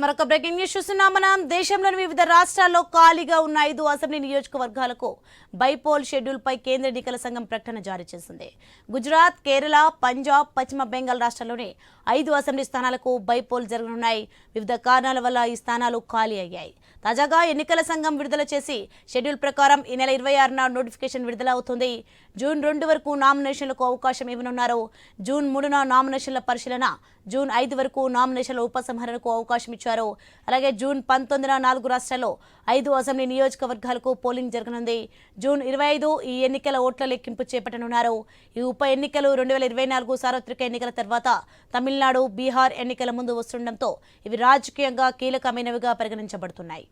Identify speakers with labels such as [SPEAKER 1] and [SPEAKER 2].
[SPEAKER 1] మరొక breaking news చూస్తున్నాం. మనం దేశంలోని వివిధ రాష్ట్రాల్లో ఖాళీగా ఉన్న 5 అసెంబ్లీ నియోజకవర్గాలకు బైపోల్ షెడ్యూల్ పై కేంద్ర ఎన్నికల సంఘం ప్రకటన జారీ చేసింది. గుజరాత్, కేరళ, పంజాబ్, పశ్చిమ బెంగాల్ రాష్ట్రాల్లోని 5 అసెంబ్లీ స్థానాలకు బైపోల్ జరగనున్నాయి. వివిధ కారణాల వల్ల ఈ స్థానాలు ఖాళీ అయ్యాయి. తాజాగా ఎన్నికల సంఘం విడుదల చేసి షెడ్యూల్ ప్రకారం ఈ నెల 26న నోటిఫికేషన్ విడుదల అవుతుంది. జూన్ 2 వరకు నామినేషన్లకు అవకాశం ఇవ్వనున్నారు. జూన్ 3న నామినేషన్ల పరిశీలన, జూన్ 5 వరకు నామినేషన్ల ఉపసంహరణకు అవకాశం ఇచ్చారు. అలాగే జూన్ 19న 4 రాష్ట్రాల్లో 5 అసెంబ్లీ నియోజకవర్గాలకు పోలింగ్ జరగనుంది. జూన్ 25 ఈ ఎన్నికల ఓట్ల లెక్కింపు చేపట్టనున్నారు. ఈ ఉప ఎన్నికలు 2024 సార్వత్రిక ఎన్నికల తర్వాత తమిళనాడు, బీహార్ ఎన్నికల ముందు వస్తుండటంతో ఇవి రాజకీయంగా కీలకమైనవిగా పరిగణించబడుతున్నాయి.